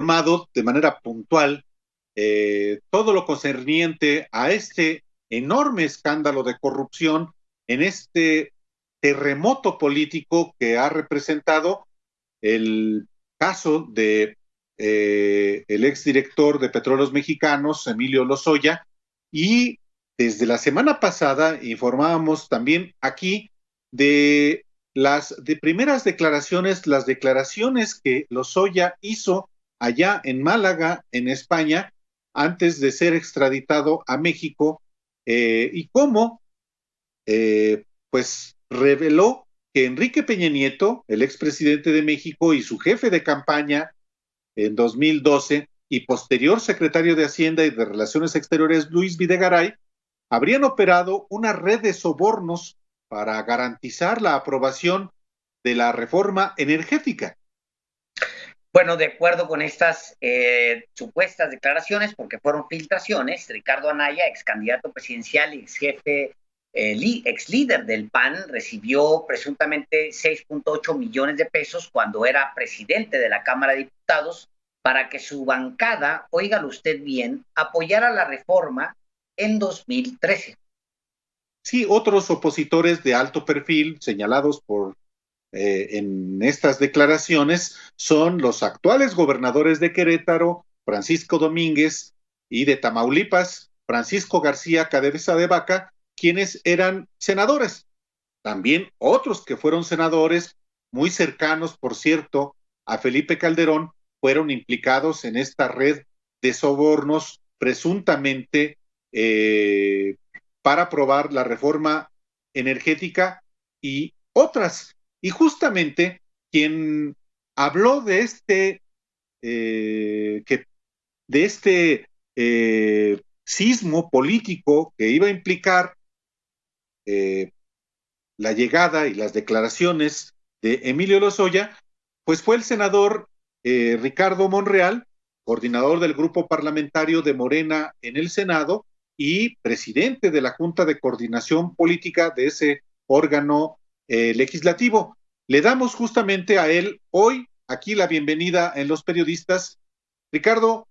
informado de manera puntual todo lo concerniente a este enorme escándalo de corrupción en este terremoto político que ha representado el caso de el exdirector de Petróleos Mexicanos, Emilio Lozoya, y desde la semana pasada informábamos también aquí de las de primeras declaraciones, las declaraciones que Lozoya hizo allá en Málaga, en España, antes de ser extraditado a México, y cómo pues reveló que Enrique Peña Nieto, el expresidente de México y su jefe de campaña en 2012 y posterior secretario de Hacienda y de Relaciones Exteriores Luis Videgaray, habrían operado una red de sobornos para garantizar la aprobación de la reforma energética. Bueno, de acuerdo con estas supuestas declaraciones, porque fueron filtraciones, Ricardo Anaya, ex candidato presidencial y ex jefe, ex líder del PAN, recibió presuntamente 6.8 millones de pesos cuando era presidente de la Cámara de Diputados para que su bancada, óigalo usted bien, apoyara la reforma en 2013. Sí, otros opositores de alto perfil señalados por en estas declaraciones son los actuales gobernadores de Querétaro, Francisco Domínguez, y de Tamaulipas, Francisco García Cabeza de Vaca, quienes eran senadores. También otros que fueron senadores, muy cercanos, por cierto, a Felipe Calderón, fueron implicados en esta red de sobornos presuntamente para aprobar la reforma energética y otras. Y justamente quien habló de de este sismo político que iba a implicar eh, la llegada y las declaraciones de Emilio Lozoya, pues fue el senador Ricardo Monreal, coordinador del grupo parlamentario de Morena en el Senado y presidente de la Junta de Coordinación Política de ese órgano legislativo. Le damos justamente a él hoy aquí la bienvenida en Los Periodistas. Ricardo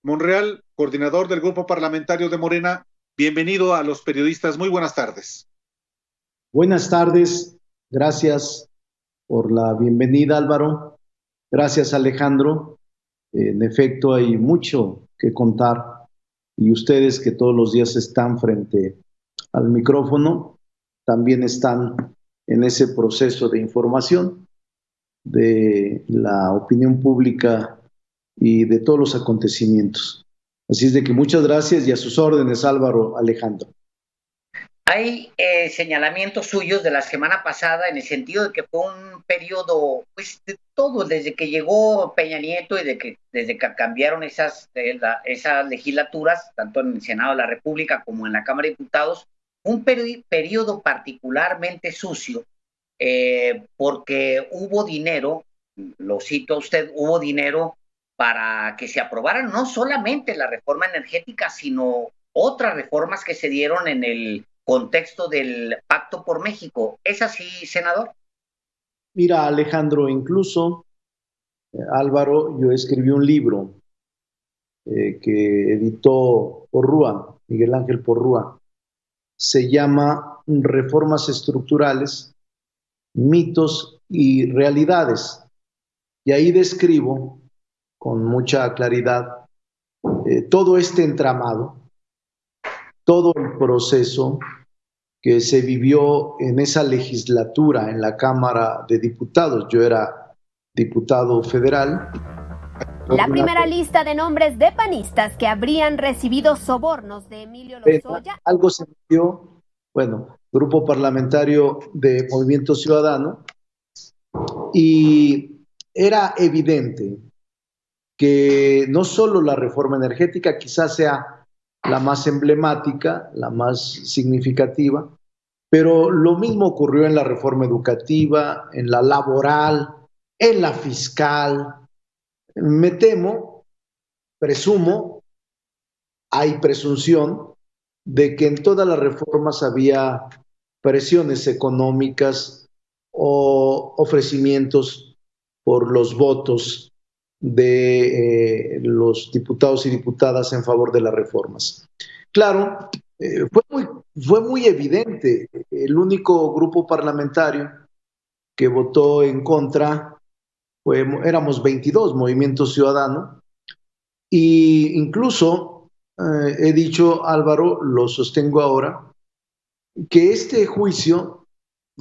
Monreal, coordinador del grupo parlamentario de Morena, bienvenido a Los Periodistas. Muy buenas tardes. Buenas tardes, gracias por la bienvenida, Álvaro. Gracias, Alejandro. En efecto, hay mucho que contar y ustedes que todos los días están frente al micrófono, también están en ese proceso de información de la opinión pública y de todos los acontecimientos. Así es de que muchas gracias y a sus órdenes, Álvaro, Alejandro. Hay señalamientos suyos de la semana pasada en el sentido de que fue un periodo, pues, de todo, desde que llegó Peña Nieto y desde que cambiaron esas legislaturas, tanto en el Senado de la República como en la Cámara de Diputados, un periodo particularmente sucio, porque hubo dinero, lo cito a usted, hubo dinero para que se aprobara no solamente la reforma energética, sino otras reformas que se dieron en el contexto del Pacto por México. ¿Es así, senador? Mira, Alejandro, incluso, Álvaro, yo escribí un libro que editó Porrúa, Miguel Ángel Porrúa. Se llama Reformas Estructurales, Mitos y Realidades. Y ahí describo con mucha claridad todo este entramado, todo el proceso que se vivió en esa legislatura en la Cámara de Diputados. Yo era diputado federal. La primera lista de nombres de panistas que habrían recibido sobornos de Emilio Lozoya. Algo se metió, bueno, grupo parlamentario de Movimiento Ciudadano, y era evidente que no solo la reforma energética quizás sea la más emblemática, la más significativa, pero lo mismo ocurrió en la reforma educativa, en la laboral, en la fiscal. Me temo, presumo, hay presunción de que en todas las reformas había presiones económicas o ofrecimientos por los votos de los diputados y diputadas en favor de las reformas. Claro, fue muy evidente. El único grupo parlamentario que votó en contra éramos 22, Movimiento Ciudadano, y incluso he dicho, Álvaro, lo sostengo ahora, que este juicio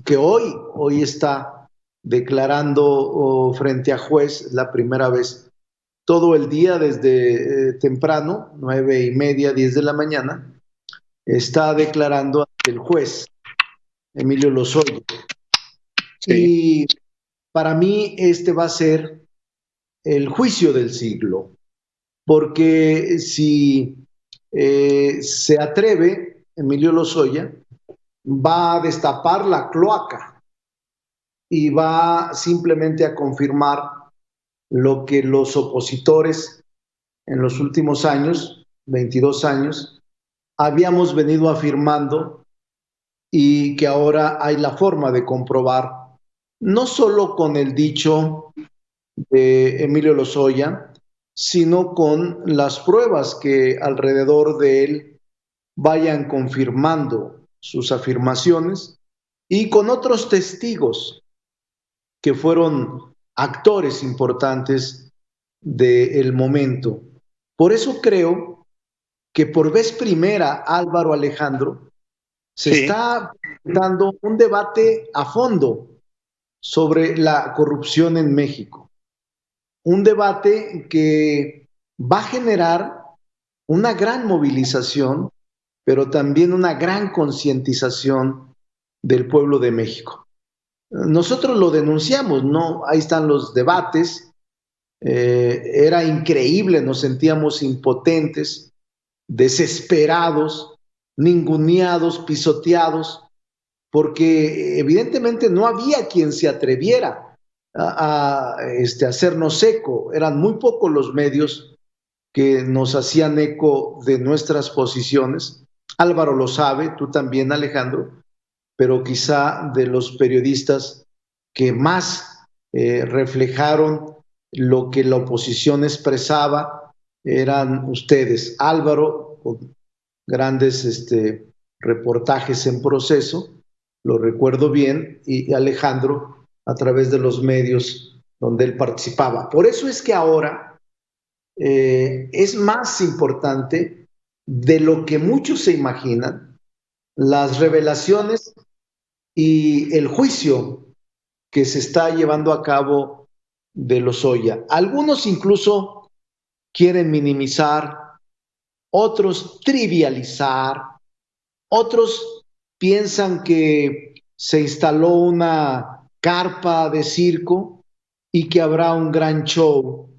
que hoy está declarando frente a juez la primera vez, todo el día desde temprano, 9:30, 10 de la mañana, está declarando ante el juez Emilio Lozoya. Sí. Y para mí este va a ser el juicio del siglo, porque si se atreve Emilio Lozoya, va a destapar la cloaca y va simplemente a confirmar lo que los opositores en los últimos años, 22 años, habíamos venido afirmando y que ahora hay la forma de comprobar, no solo con el dicho de Emilio Lozoya, sino con las pruebas que alrededor de él vayan confirmando sus afirmaciones y con otros testigos que fueron actores importantes del momento. Por eso creo que por vez primera, Álvaro, Alejandro, se está dando un debate a fondo sobre la corrupción en México. Un debate que va a generar una gran movilización, pero también una gran concientización del pueblo de México. Nosotros lo denunciamos, ¿no? Ahí están los debates. Era increíble, nos sentíamos impotentes, desesperados, ninguneados, pisoteados, porque evidentemente no había quien se atreviera a hacernos eco. Eran muy pocos los medios que nos hacían eco de nuestras posiciones. Álvaro lo sabe, tú también, Alejandro, pero quizá de los periodistas que más reflejaron lo que la oposición expresaba eran ustedes. Álvaro, con grandes reportajes en Proceso, lo recuerdo bien, y Alejandro a través de los medios donde él participaba. Por eso es que ahora es más importante de lo que muchos se imaginan las revelaciones y el juicio que se está llevando a cabo de Lozoya. Algunos incluso quieren minimizar, otros trivializar, otros piensan que se instaló una carpa de circo y que habrá un gran show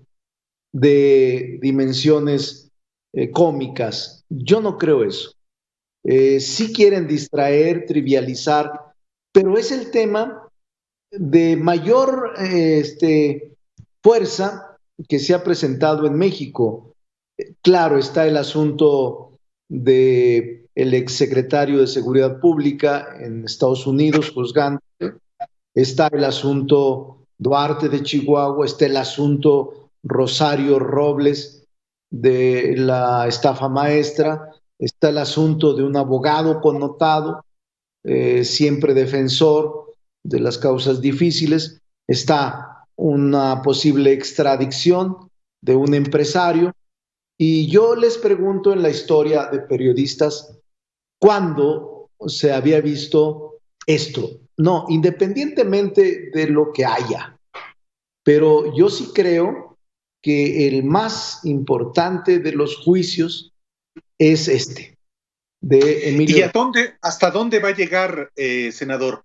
de dimensiones cómicas. Yo no creo eso. Sí quieren distraer, trivializar, pero es el tema de mayor fuerza que se ha presentado en México. Claro, está el asunto del exsecretario de Seguridad Pública en Estados Unidos juzgando, está el asunto Duarte de Chihuahua, está el asunto Rosario Robles de la estafa maestra, está el asunto de un abogado connotado, siempre defensor de las causas difíciles, está una posible extradición de un empresario, y yo les pregunto en la historia de periodistas, ¿cuándo se había visto esto? No, independientemente de lo que haya, pero yo sí creo que el más importante de los juicios es de Emilio. ¿Y hasta dónde va a llegar, senador?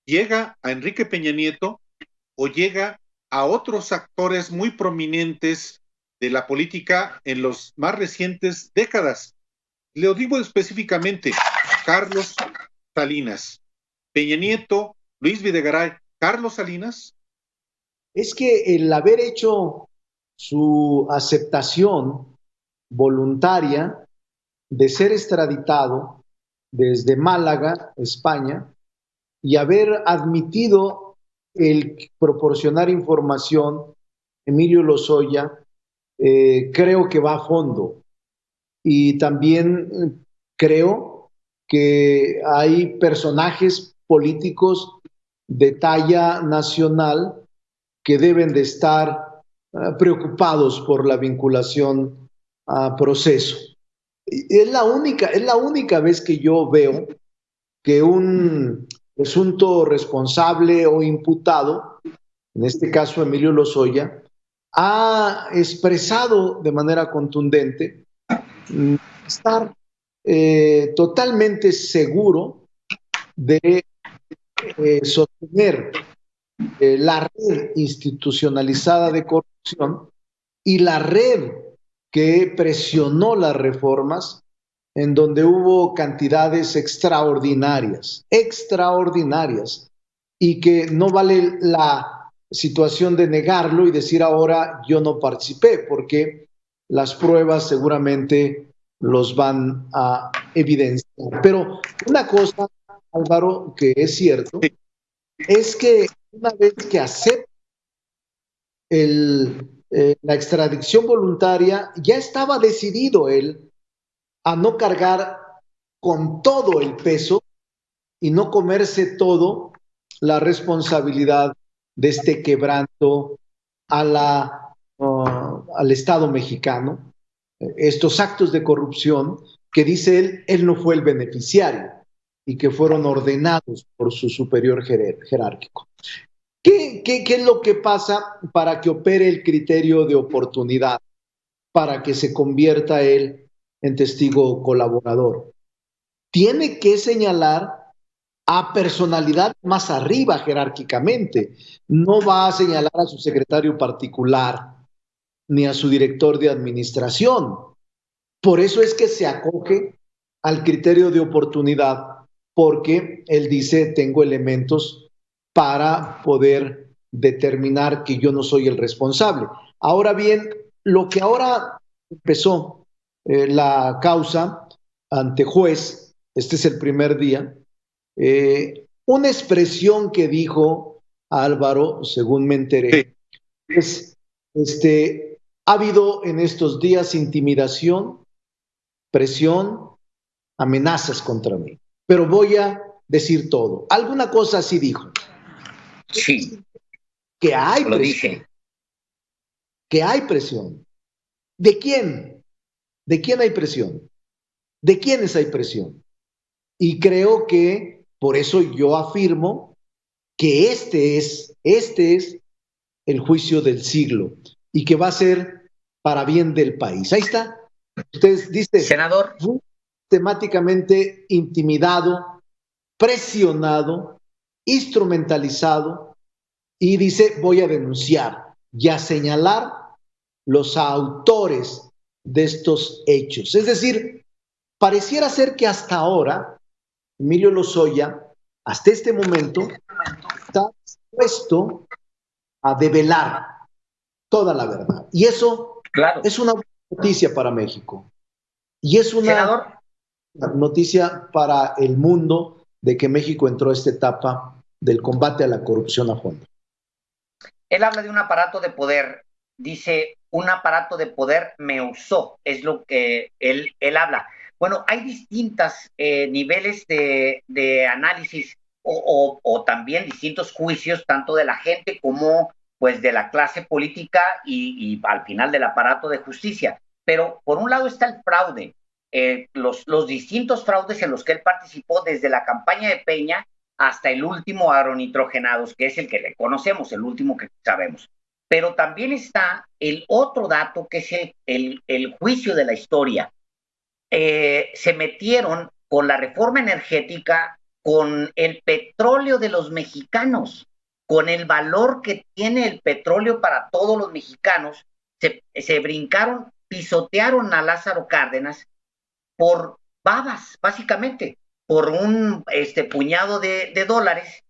¿Llega a Enrique Peña Nieto o llega a otros actores muy prominentes de la política en las más recientes décadas? Le digo específicamente, Carlos Salinas, Peña Nieto, Luis Videgaray, Carlos Salinas. Es que el haber hecho su aceptación voluntaria de ser extraditado desde Málaga, España, y haber admitido el proporcionar información Emilio Lozoya, creo que va a fondo. Y también creo que hay personajes políticos de talla nacional que deben de estar preocupados por la vinculación a proceso. Es la única vez que yo veo que un presunto responsable o imputado, en este caso Emilio Lozoya, ha expresado de manera contundente estar totalmente seguro de sostener la red institucionalizada de corrupción y la red que presionó las reformas, en donde hubo cantidades extraordinarias, y que no vale la situación de negarlo y decir ahora yo no participé, porque las pruebas seguramente los van a evidenciar. Pero una cosa, Álvaro, que es cierto, es que una vez que acepta la extradición voluntaria, ya estaba decidido él a no cargar con todo el peso y no comerse todo la responsabilidad de este quebranto al Estado mexicano, estos actos de corrupción que dice él no fue el beneficiario y que fueron ordenados por su superior jerárquico. ¿Qué es lo que pasa para que opere el criterio de oportunidad, para que se convierta él en testigo colaborador? Tiene que señalar a personalidad más arriba jerárquicamente. No va a señalar a su secretario particular ni a su director de administración. Por eso es que se acoge al criterio de oportunidad, porque él dice, tengo elementos para poder determinar que yo no soy el responsable. Ahora bien, lo que ahora empezó la causa ante juez, este es el primer día, una expresión que dijo Álvaro, según me enteré, es, ha habido en estos días intimidación, presión, amenazas contra mí, pero voy a decir todo. Alguna cosa así dijo. Sí. Que hay lo presión. Dice. Que hay presión. ¿De quién? ¿De quién hay presión? ¿De quiénes hay presión? Y creo que por eso yo afirmo que este es el juicio del siglo y que va a ser para bien del país. Ahí está. Usted dice, senador, fue sistemáticamente intimidado, presionado, instrumentalizado y dice, voy a denunciar y a señalar los autores de estos hechos. Es decir, pareciera ser que hasta ahora Emilio Lozoya, hasta este momento, está dispuesto a develar toda la verdad. Y eso claro, es una buena noticia para México. Y es una senador, noticia para el mundo de que México entró a esta etapa del combate a la corrupción a fondo. Él habla de un aparato de poder, dice, un aparato de poder me usó, es lo que él habla. Bueno, hay distintos niveles de análisis o también distintos juicios, tanto de la gente como pues de la clase política y al final del aparato de justicia. Pero por un lado está el fraude, los distintos fraudes en los que él participó desde la campaña de Peña hasta el último agronitrogenados, que es el que le conocemos, el último que sabemos. Pero también está el otro dato, que es el juicio de la historia. Se metieron con la reforma energética, con el petróleo de los mexicanos, con el valor que tiene el petróleo para todos los mexicanos. Se brincaron, pisotearon a Lázaro Cárdenas por babas, básicamente, por un puñado de dólares.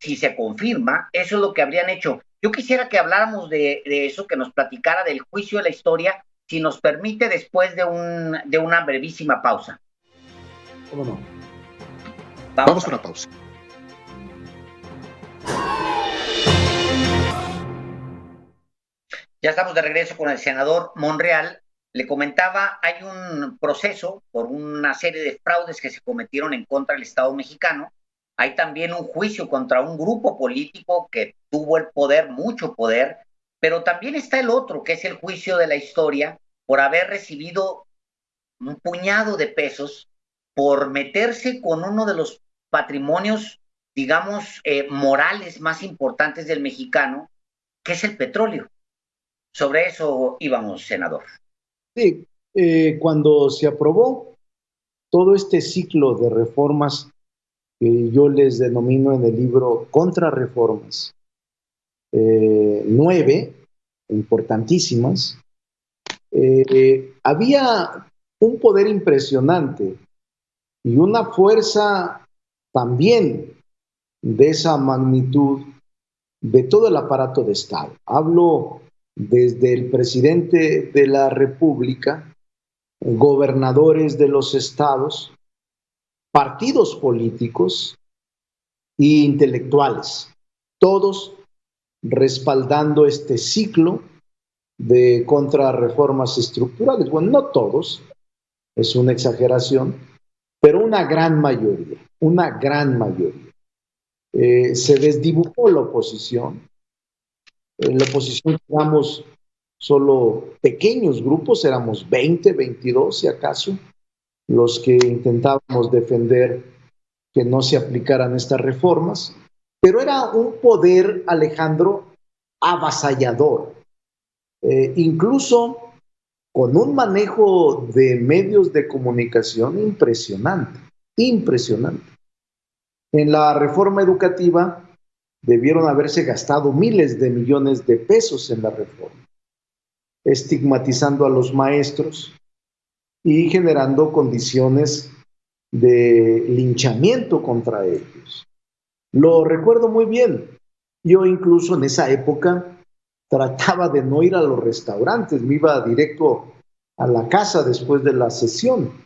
Si se confirma, eso es lo que habrían hecho. Yo quisiera que habláramos de eso, que nos platicara del juicio de la historia, si nos permite, después de una brevísima pausa. ¿Cómo no? Vamos a una pausa. Ya estamos de regreso con el senador Monreal. Le comentaba, hay un proceso por una serie de fraudes que se cometieron en contra del Estado mexicano. Hay también un juicio contra un grupo político que tuvo el poder, mucho poder, pero también está el otro, que es el juicio de la historia por haber recibido un puñado de pesos por meterse con uno de los patrimonios, digamos, morales más importantes del mexicano, que es el petróleo. Sobre eso íbamos, senador. Sí, cuando se aprobó todo este ciclo de reformas que yo les denomino en el libro contrarreformas, 9, importantísimas, había un poder impresionante y una fuerza también de esa magnitud de todo el aparato de Estado. Hablo desde el presidente de la República, gobernadores de los estados, partidos políticos e intelectuales, todos respaldando este ciclo de contrarreformas estructurales. Bueno, no todos, es una exageración, pero una gran mayoría, una gran mayoría. Se desdibujó la oposición. En la oposición éramos solo pequeños grupos, éramos 20, 22 si acaso, los que intentábamos defender que no se aplicaran estas reformas, pero era un poder, Alejandro, avasallador, incluso con un manejo de medios de comunicación impresionante, impresionante. En la reforma educativa debieron haberse gastado miles de millones de pesos en la reforma, estigmatizando a los maestros y generando condiciones de linchamiento contra ellos. Lo recuerdo muy bien. Yo incluso en esa época trataba de no ir a los restaurantes, me iba directo a la casa después de la sesión,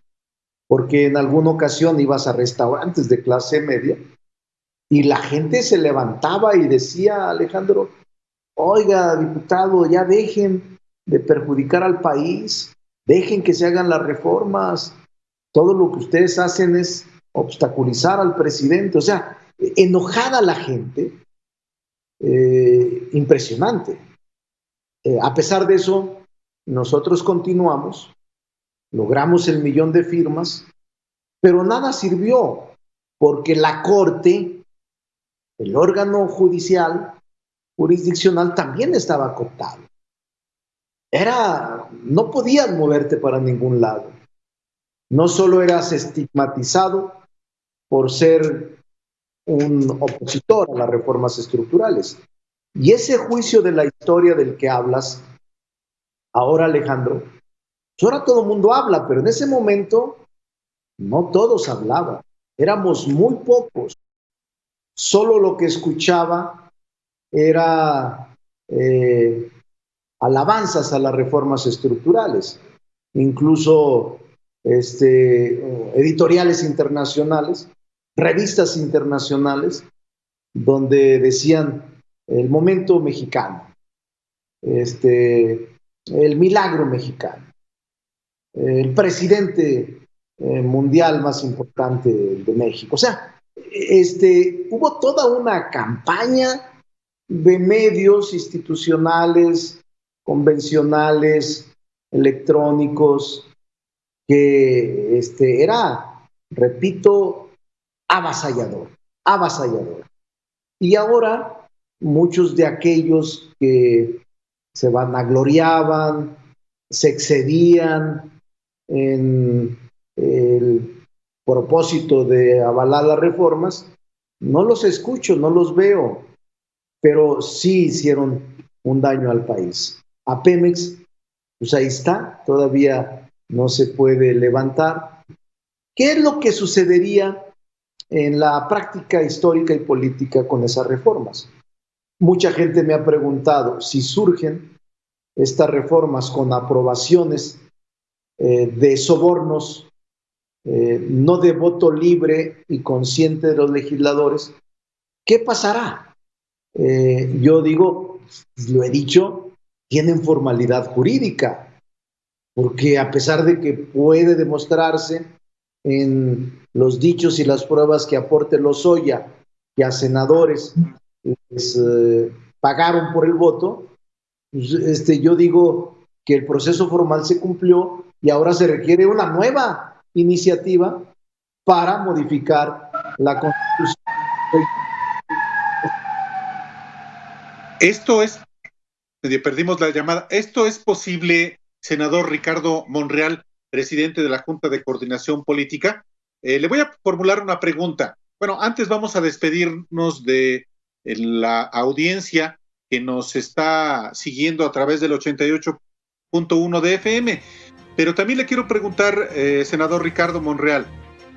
porque en alguna ocasión ibas a restaurantes de clase media y la gente se levantaba y decía, Alejandro, oiga, diputado, ya dejen de perjudicar al país, dejen que se hagan las reformas, todo lo que ustedes hacen es obstaculizar al presidente, o sea, enojada la gente, impresionante. A pesar de eso, nosotros continuamos, logramos el 1,000,000 de firmas, pero nada sirvió, porque la Corte, el órgano judicial, jurisdiccional, también estaba cooptado. No podías moverte para ningún lado. No solo eras estigmatizado por ser un opositor a las reformas estructurales. Y ese juicio de la historia del que hablas, ahora Alejandro, ahora todo el mundo habla, pero en ese momento no todos hablaban. Éramos muy pocos. Solo lo que escuchaba era alabanzas a las reformas estructurales. Incluso editoriales internacionales, revistas internacionales, donde decían el momento mexicano, el milagro mexicano, el presidente mundial más importante de México. O sea, hubo toda una campaña de medios institucionales, convencionales, electrónicos, que era, repito, avasallador, avasallador. Y ahora muchos de aquellos que se vanagloriaban, se excedían en el propósito de avalar las reformas, no los escucho, no los veo, pero sí hicieron un daño al país. A Pemex, pues ahí está, todavía no se puede levantar. ¿Qué es lo que sucedería en la práctica histórica y política con esas reformas? Mucha gente me ha preguntado si surgen estas reformas con aprobaciones de sobornos, no de voto libre y consciente de los legisladores, ¿qué pasará? Yo digo, lo he dicho, tienen formalidad jurídica, porque a pesar de que puede demostrarse en los dichos y las pruebas que aporte Lozoya, que a senadores les pagaron por el voto, pues, yo digo que el proceso formal se cumplió y ahora se requiere una nueva iniciativa para modificar la Constitución. Esto es, perdimos la llamada, esto es posible, senador Ricardo Monreal, presidente de la Junta de Coordinación Política. Le voy a formular una pregunta. Bueno, antes vamos a despedirnos de la audiencia que nos está siguiendo a través del 88.1 de FM, pero también le quiero preguntar, senador Ricardo Monreal,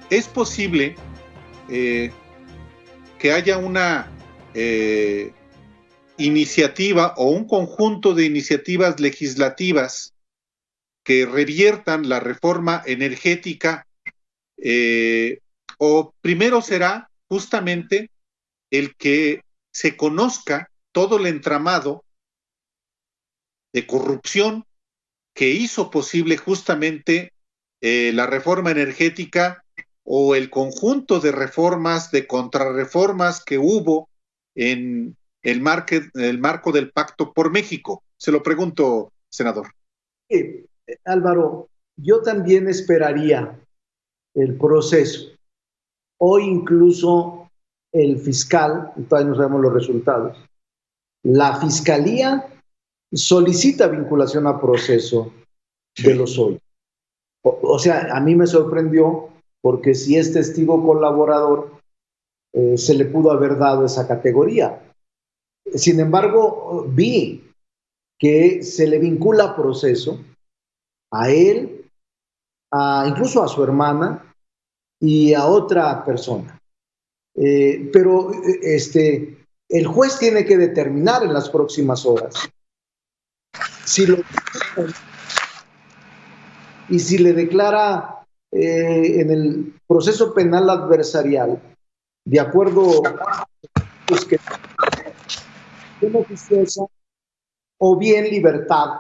¿es posible que haya una iniciativa o un conjunto de iniciativas legislativas que reviertan la reforma energética, o primero será justamente el que se conozca todo el entramado de corrupción que hizo posible justamente la reforma energética o el conjunto de reformas, de contrarreformas que hubo en el marco del Pacto por México? Se lo pregunto, senador. Álvaro, yo también esperaría el proceso. Hoy incluso el fiscal, todavía no sabemos los resultados, la fiscalía solicita vinculación a proceso de Lozoya. O sea, a mí me sorprendió porque si es testigo colaborador, se le pudo haber dado esa categoría. Sin embargo, vi que se le vincula a proceso a él, incluso a su hermana y a otra persona. Pero el juez tiene que determinar en las próximas horas si lo y si le declara en el proceso penal adversarial, de acuerdo pues, que oficiosa o bien libertad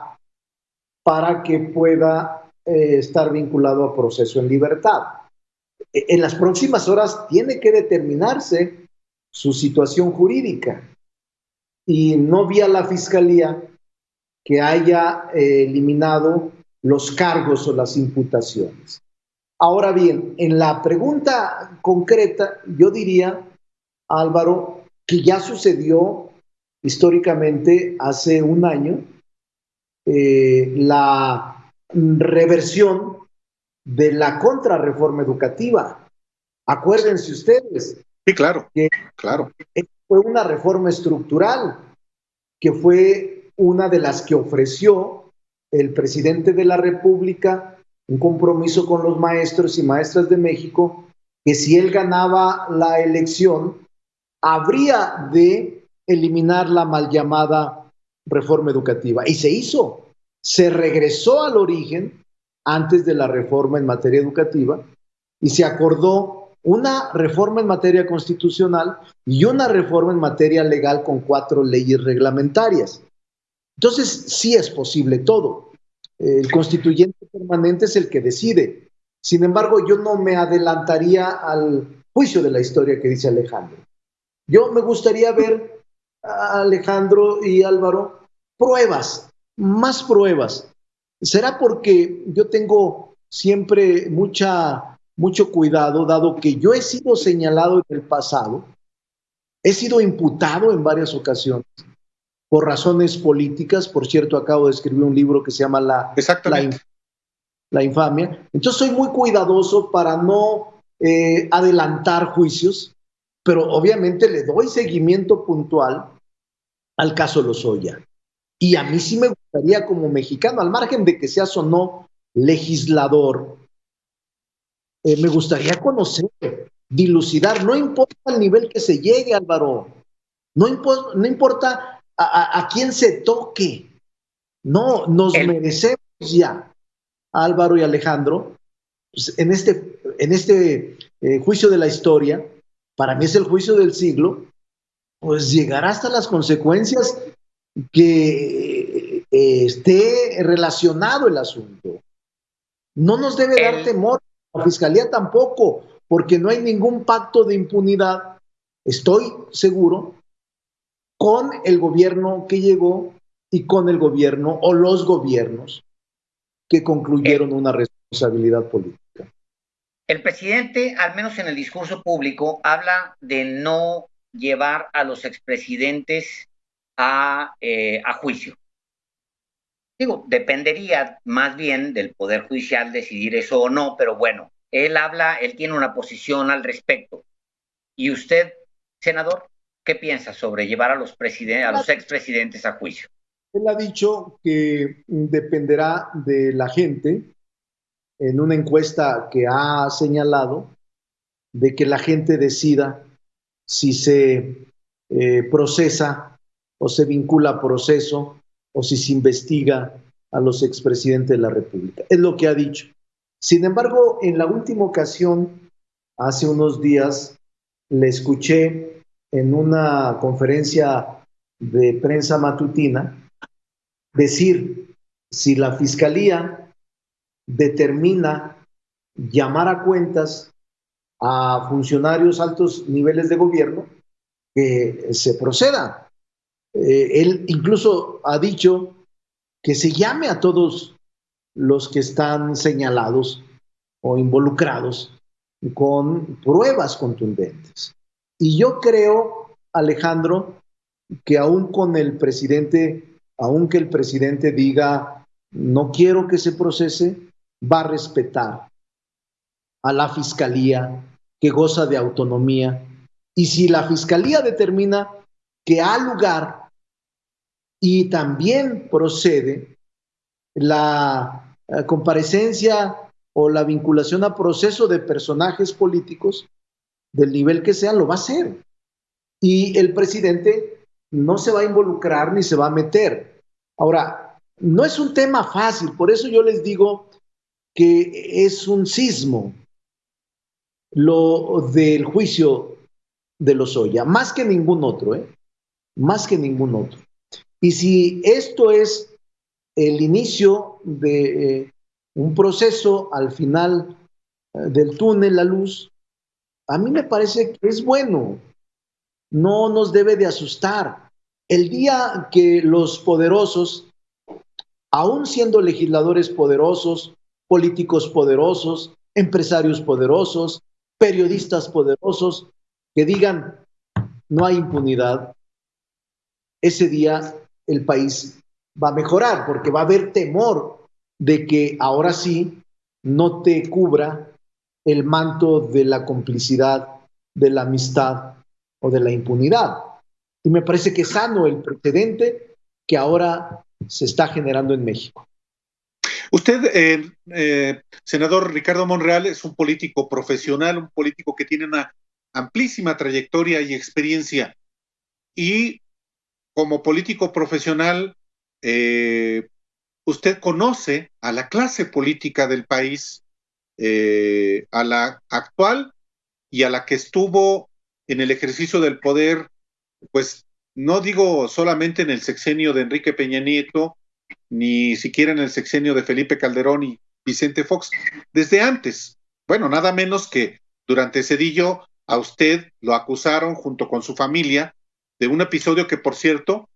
para que pueda estar vinculado a proceso en libertad. En las próximas horas tiene que determinarse su situación jurídica y no vi a la fiscalía que haya eliminado los cargos o las imputaciones. Ahora bien, en la pregunta concreta, yo diría, Álvaro, que ya sucedió históricamente hace un año la reversión de la contrarreforma educativa. Acuérdense ustedes. Sí, claro, que claro. Fue una reforma estructural, que fue una de las que ofreció el presidente de la República, un compromiso con los maestros y maestras de México, que si él ganaba la elección, habría de eliminar la mal llamada reforma educativa. Y se hizo. Se regresó al origen antes de la reforma en materia educativa y se acordó una reforma en materia constitucional y una reforma en materia legal con 4 leyes reglamentarias. Entonces, sí es posible todo. El constituyente permanente es el que decide. Sin embargo, yo no me adelantaría al juicio de la historia que dice Alejandro. Yo me gustaría ver a Alejandro y Álvaro pruebas, más pruebas. ¿Será porque yo tengo siempre mucho cuidado, dado que yo he sido señalado en el pasado, he sido imputado en varias ocasiones por razones políticas? Por cierto, acabo de escribir un libro que se llama La infamia. Entonces soy muy cuidadoso para no adelantar juicios, pero obviamente le doy seguimiento puntual al caso Lozoya. Y a mí sí me gustaría, como mexicano, al margen de que seas o no legislador, me gustaría conocer, dilucidar, no importa el nivel que se llegue, Álvaro, no importa a quién se toque, no, nos merecemos ya, Álvaro y Alejandro, pues en este juicio de la historia, para mí es el juicio del siglo, pues llegar hasta las consecuencias que esté relacionado el asunto. No nos debe dar temor, la Fiscalía tampoco, porque no hay ningún pacto de impunidad, estoy seguro, con el gobierno que llegó y con el gobierno o los gobiernos que concluyeron una responsabilidad política. El presidente, al menos en el discurso público, habla de no llevar a los expresidentes a juicio. Digo, dependería más bien del Poder Judicial decidir eso o no, pero bueno, él tiene una posición al respecto. ¿Y usted, senador, qué piensa sobre llevar a los expresidentes a juicio? Él ha dicho que dependerá de la gente, en una encuesta que ha señalado, de que la gente decida si se procesa o se vincula a proceso o si se investiga a los expresidentes de la República. Es lo que ha dicho. Sin embargo, en la última ocasión, hace unos días, le escuché en una conferencia de prensa matutina decir, si la Fiscalía determina llamar a cuentas a funcionarios altos niveles de gobierno, que se proceda. Él incluso ha dicho que se llame a todos los que están señalados o involucrados con pruebas contundentes. Y yo creo, Alejandro, que aunque el presidente diga no quiero que se procese, va a respetar a la Fiscalía, que goza de autonomía. Y si la Fiscalía determina que ha lugar y también procede la comparecencia o la vinculación a proceso de personajes políticos del nivel que sea, lo va a hacer. Y el presidente no se va a involucrar ni se va a meter. Ahora, no es un tema fácil, por eso yo les digo que es un sismo lo del juicio de Lozoya, más que ningún otro, más que ningún otro. Y si esto es el inicio de un proceso al final del túnel, la luz, a mí me parece que es bueno, no nos debe de asustar. El día que los poderosos, aún siendo legisladores poderosos, políticos poderosos, empresarios poderosos, periodistas poderosos, que digan no hay impunidad, ese día el país va a mejorar, porque va a haber temor de que ahora sí no te cubra el manto de la complicidad, de la amistad o de la impunidad. Y me parece que es sano el precedente que ahora se está generando en México. Usted, senador Ricardo Monreal, es un político profesional, un político que tiene una amplísima trayectoria y experiencia. Y como político profesional, usted conoce a la clase política del país, a la actual y a la que estuvo en el ejercicio del poder, pues no digo solamente en el sexenio de Enrique Peña Nieto, ni siquiera en el sexenio de Felipe Calderón y Vicente Fox, desde antes. Bueno, nada menos que durante Cedillo a usted lo acusaron junto con su familia de un episodio que, por cierto,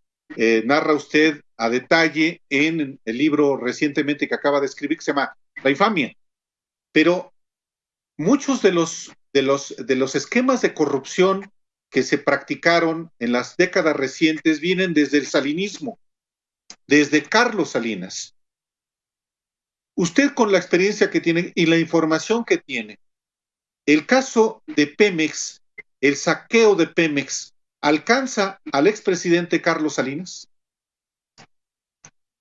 narra usted a detalle en el libro recientemente que acaba de escribir, que se llama La infamia. Pero muchos de los esquemas de corrupción que se practicaron en las décadas recientes vienen desde el salinismo, desde Carlos Salinas. Usted, con la experiencia que tiene y la información que tiene, el caso de Pemex, el saqueo de Pemex, ¿alcanza al expresidente Carlos Salinas?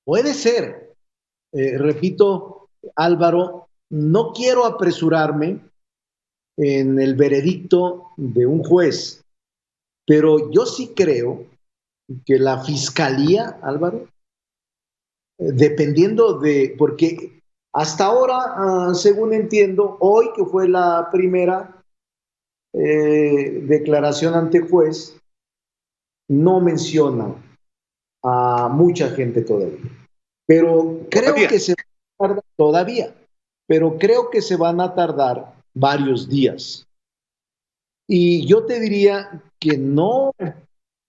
Puede ser. Repito, Álvaro, no quiero apresurarme en el veredicto de un juez, pero yo sí creo que la Fiscalía, Álvaro, dependiendo de, porque hasta ahora, según entiendo, hoy que fue la primera declaración ante juez, no menciona a mucha gente todavía. Pero creo que se van a tardar todavía, pero creo que se van a tardar varios días. Y yo te diría que no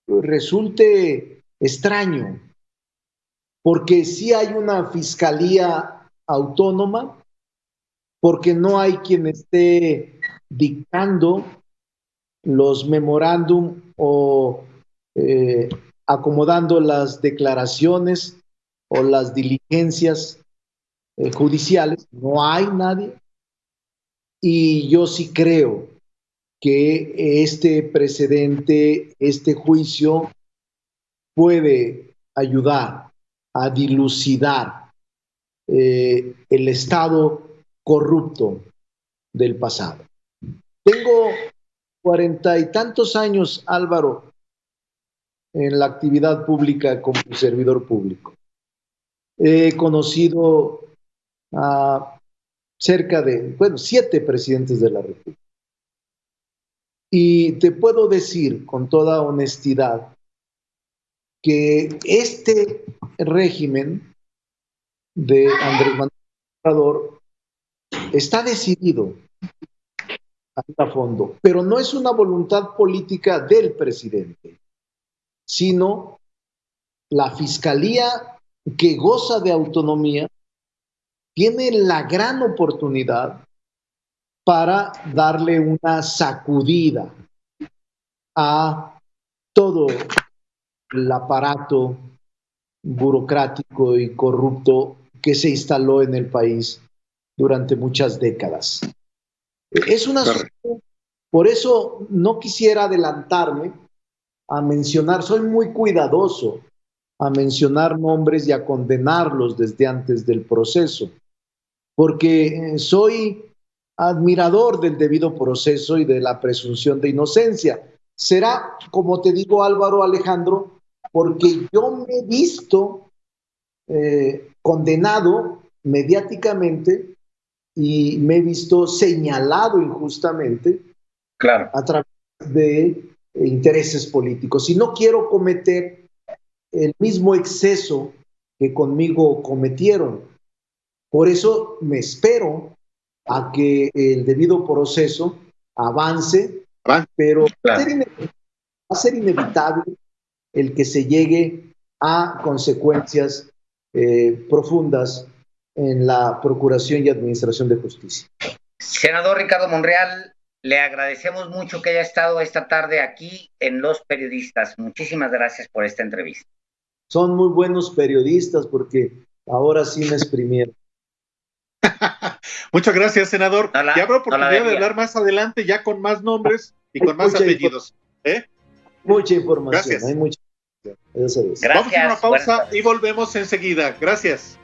resulte extraño, porque sí hay una fiscalía autónoma, porque no hay quien esté dictando los memorándum o acomodando las declaraciones o las diligencias judiciales, no hay nadie. Y yo sí creo que este precedente, este juicio puede ayudar a dilucidar el estado corrupto del pasado. Tengo 40 y tantos años, Álvaro, en la actividad pública como servidor público. He conocido a cerca de, 7 presidentes de la República. Y te puedo decir con toda honestidad que este régimen de Andrés Manuel López Obrador está decidido a fondo, pero no es una voluntad política del presidente, sino la fiscalía, que goza de autonomía, tiene la gran oportunidad para darle una sacudida a todo el aparato burocrático y corrupto que se instaló en el país durante muchas décadas. Es una asunto, por eso no quisiera adelantarme a mencionar, soy muy cuidadoso a mencionar nombres y a condenarlos desde antes del proceso, porque soy admirador del debido proceso y de la presunción de inocencia. Será, como te digo, Álvaro, Alejandro, porque yo me he visto condenado mediáticamente y me he visto señalado injustamente, claro, a través de intereses políticos. Y no quiero cometer el mismo exceso que conmigo cometieron. Por eso me espero a que el debido proceso avance, pero claro, va a ser inevitable el que se llegue a consecuencias profundas en la Procuración y Administración de Justicia. Senador Ricardo Monreal, le agradecemos mucho que haya estado esta tarde aquí en Los Periodistas. Muchísimas gracias por esta entrevista. Son muy buenos periodistas porque ahora sí me exprimieron. Muchas gracias, senador. Y habrá oportunidad de hablar más adelante ya con más nombres y con más apellidos. Mucha información. Gracias. Hay mucha información. Gracias. Vamos a una pausa y volvemos enseguida. Gracias.